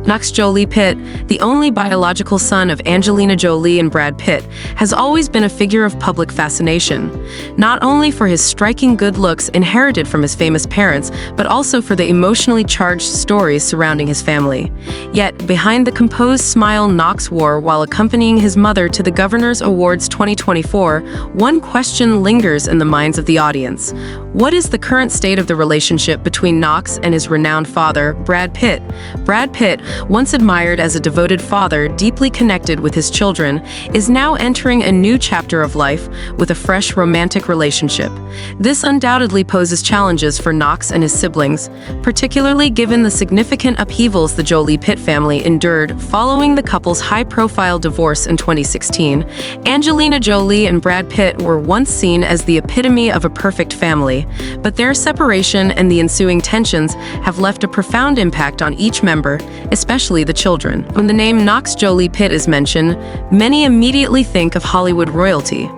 Knox Jolie Pitt, the only biological son of Angelina Jolie and Brad Pitt, has always been a figure of public fascination, not only for his striking good looks inherited from his famous parents, but also for the emotionally charged stories surrounding his family. Yet, behind the composed smile Knox wore while accompanying his mother to the Governor's Awards 2024, one question lingers in the minds of the audience. What is the current state of the relationship between Knox and his renowned father, Brad Pitt? Brad Pitt, once admired as a devoted father deeply connected with his children, is now entering a new chapter of life with a fresh romantic relationship. This undoubtedly poses challenges for Knox and his siblings, particularly given the significant upheavals the Jolie Pitt family endured following the couple's high-profile divorce in 2016. Angelina Jolie and Brad Pitt were once seen as the epitome of a perfect family, but their separation and the ensuing tensions have left a profound impact on each member, especially the children. When the name Knox Jolie Pitt is mentioned, many immediately think of Hollywood royalty.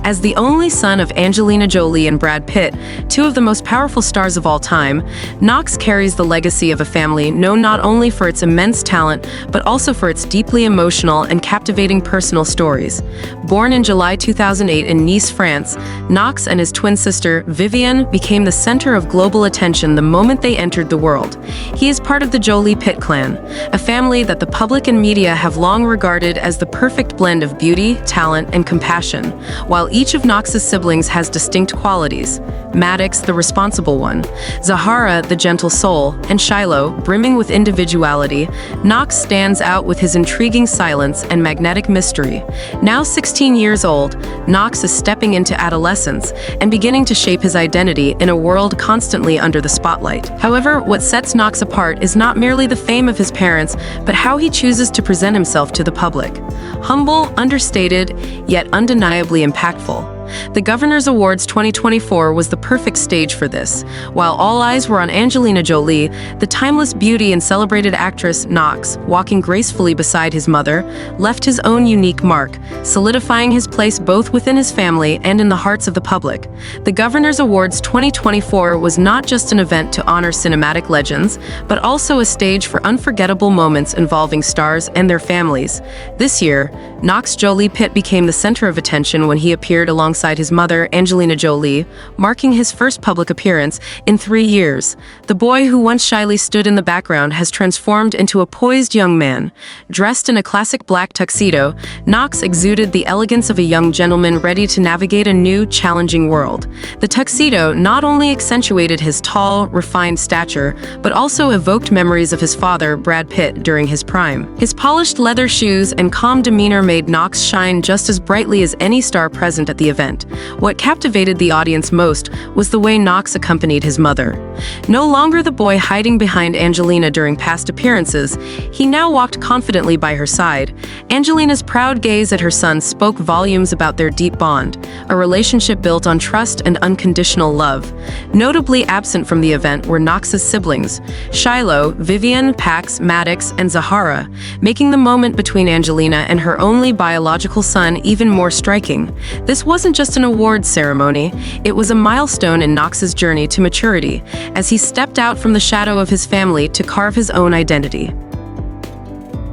As the only son of Angelina Jolie and Brad Pitt, two of the most powerful stars of all time, Knox carries the legacy of a family known not only for its immense talent, but also for its deeply emotional and captivating personal stories. Born in July 2008 in Nice, France, Knox and his twin sister, Vivienne, became the center of global attention the moment they entered the world. He is part of the Jolie Pitt clan, a family that the public and media have long regarded as the perfect blend of beauty, talent, and compassion. While each of Knox's siblings has distinct qualities, Maddox, the responsible one, Zahara, the gentle soul, and Shiloh, brimming with individuality, Knox stands out with his intriguing silence and magnetic mystery. Now 16 years old, Knox is stepping into adolescence and beginning to shape his identity in a world constantly under the spotlight. However, what sets Knox apart is not merely the fame of his parents, but how he chooses to present himself to the public. Humble, understated, yet undeniably impactful. The Governor's Awards 2024 was the perfect stage for this. While all eyes were on Angelina Jolie, the timeless beauty and celebrated actress Knox, walking gracefully beside his mother, left his own unique mark, solidifying his place both within his family and in the hearts of the public. The Governor's Awards 2024 was not just an event to honor cinematic legends, but also a stage for unforgettable moments involving stars and their families. This year, Knox Jolie Pitt became the center of attention when he appeared alongside his mother, Angelina Jolie, marking his first public appearance in 3 years. The boy who once shyly stood in the background has transformed into a poised young man. Dressed in a classic black tuxedo, Knox exuded the elegance of a young gentleman ready to navigate a new, challenging world. The tuxedo not only accentuated his tall, refined stature, but also evoked memories of his father, Brad Pitt, during his prime. His polished leather shoes and calm demeanor made Knox shine just as brightly as any star present at the event. What captivated the audience most was the way Knox accompanied his mother. No longer the boy hiding behind Angelina during past appearances, he now walked confidently by her side. Angelina's proud gaze at her son spoke volumes about their deep bond, a relationship built on trust and unconditional love. Notably absent from the event were Knox's siblings, Shiloh, Vivienne, Pax, Maddox, and Zahara, making the moment between Angelina and her only biological son even more striking. This wasn't just an awards ceremony, it was a milestone in Knox's journey to maturity, as he stepped out from the shadow of his family to carve his own identity.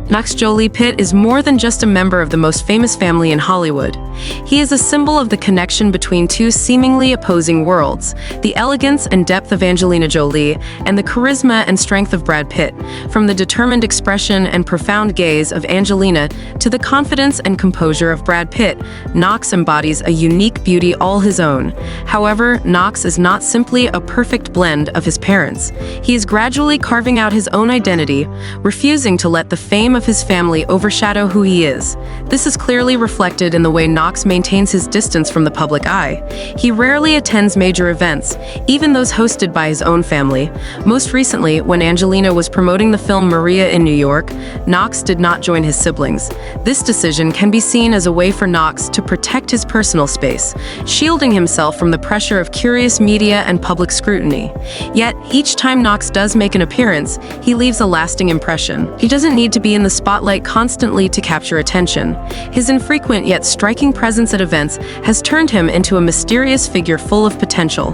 Knox Jolie Pitt is more than just a member of the most famous family in Hollywood. He is a symbol of the connection between two seemingly opposing worlds, the elegance and depth of Angelina Jolie and the charisma and strength of Brad Pitt. From the determined expression and profound gaze of Angelina to the confidence and composure of Brad Pitt, Knox embodies a unique beauty all his own. However, Knox is not simply a perfect blend of his parents. He is gradually carving out his own identity, refusing to let the fame of his family overshadow who he is. This is clearly reflected in the way Knox maintains his distance from the public eye. He rarely attends major events, even those hosted by his own family. Most recently, when Angelina was promoting the film Maria in New York, Knox did not join his siblings. This decision can be seen as a way for Knox to protect his personal space, shielding himself from the pressure of curious media and public scrutiny. Yet, each time Knox does make an appearance, he leaves a lasting impression. He doesn't need to be in the spotlight constantly to capture attention. His infrequent yet striking presence at events has turned him into a mysterious figure full of potential.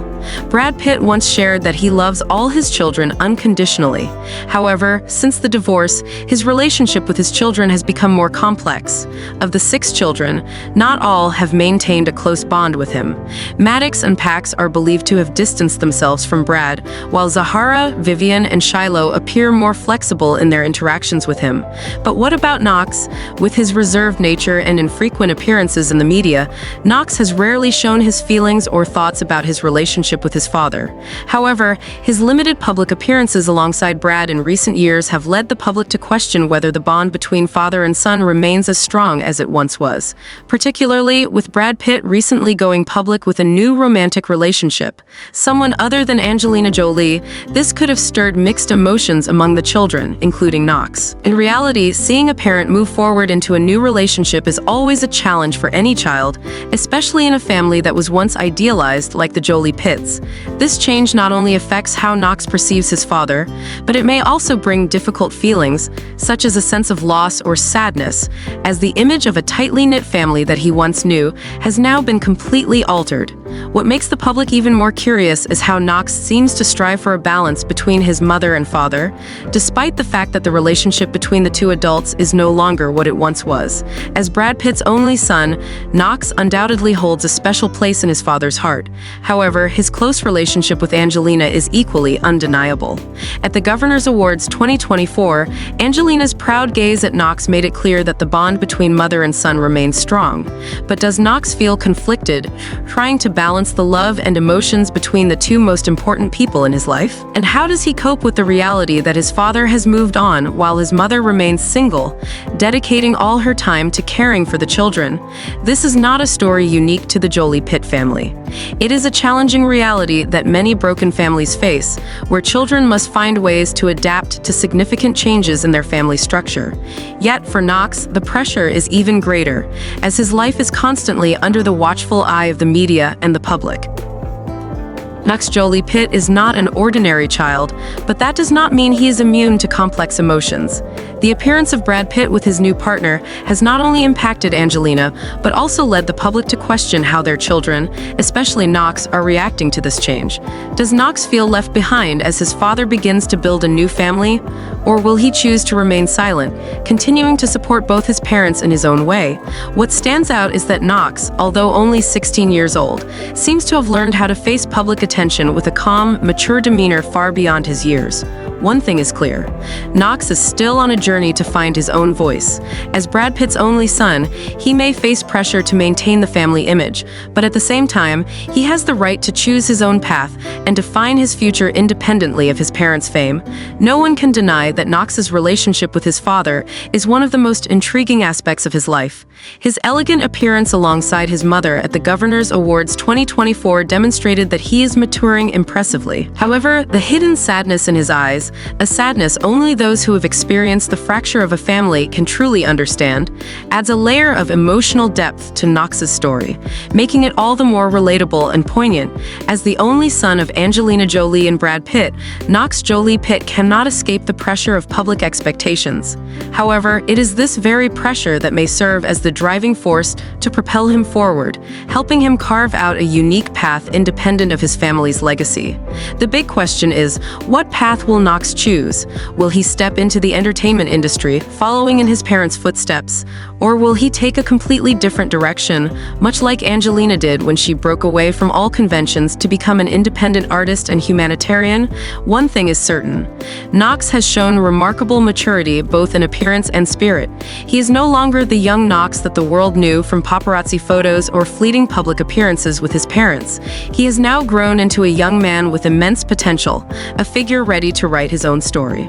Brad Pitt once shared that he loves all his children unconditionally. However, since the divorce, his relationship with his children has become more complex. Of the 6 children, not all have maintained a close bond with him. Maddox and Pax are believed to have distanced themselves from Brad, while Zahara, Vivian, and Shiloh appear more flexible in their interactions with him. But what about Knox? With his reserved nature and infrequent appearances in the media, Knox has rarely shown his feelings or thoughts about his relationship with his father. However, his limited public appearances alongside Brad in recent years have led the public to question whether the bond between father and son remains as strong as it once was, particularly with Brad Pitt recently going public with a new romantic relationship. Someone other than Angelina Jolie, this could have stirred mixed emotions among the children, including Knox. In reality, seeing a parent move forward into a new relationship is always a challenge for any child, especially in a family that was once idealized like the Jolie Pitts. This change not only affects how Knox perceives his father, but it may also bring difficult feelings, such as a sense of loss or sadness, as the image of a tightly knit family that he once knew has now been completely altered. What makes the public even more curious is how Knox seems to strive for a balance between his mother and father, despite the fact that the relationship between the two adults is no longer what it once was. As Brad Pitt's only son, Knox undoubtedly holds a special place in his father's heart. However, his close relationship with Angelina is equally undeniable. At the Governor's Awards 2024, Angelina's proud gaze at Knox made it clear that the bond between mother and son remains strong. But does Knox feel conflicted, trying to balance the love and emotions between the two most important people in his life? And how does he cope with the reality that his father has moved on while his mother remains single, dedicating all her time to caring for the children? This is not a story unique to the Jolie Pitt family. It is a challenging reality that many broken families face, where children must find ways to adapt to significant changes in their family structure. Yet for Knox, the pressure is even greater, as his life is constantly under the watchful eye of the media and the public. Knox Jolie Pitt is not an ordinary child, but that does not mean he is immune to complex emotions. The appearance of Brad Pitt with his new partner has not only impacted Angelina, but also led the public to question how their children, especially Knox, are reacting to this change. Does Knox feel left behind as his father begins to build a new family? Or will he choose to remain silent, continuing to support both his parents in his own way? What stands out is that Knox, although only 16 years old, seems to have learned how to face public attention with a calm, mature demeanor far beyond his years. One thing is clear: Knox is still on a journey to find his own voice. As Brad Pitt's only son, he may face pressure to maintain the family image, but at the same time, he has the right to choose his own path and define his future independently of his parents' fame. No one can deny that Knox's relationship with his father is one of the most intriguing aspects of his life. His elegant appearance alongside his mother at the Governor's Awards 2024 demonstrated that he is maturing impressively. However, the hidden sadness in his eyes, a sadness only those who have experienced the fracture of a family can truly understand, adds a layer of emotional depth to Knox's story, making it all the more relatable and poignant. As the only son of Angelina Jolie and Brad Pitt, Knox Jolie Pitt cannot escape the pressure of public expectations. However, it is this very pressure that may serve as the driving force to propel him forward, helping him carve out a unique path independent of his family's legacy. The big question is, what path will Knox choose? Will he step into the entertainment industry, following in his parents' footsteps? Or will he take a completely different direction, much like Angelina did when she broke away from all conventions to become an independent artist and humanitarian? One thing is certain: Knox has shown remarkable maturity both in appearance and spirit. He is no longer the young Knox that the world knew from paparazzi photos or fleeting public appearances with his parents. He has now grown into a young man with immense potential, a figure ready to write his own story.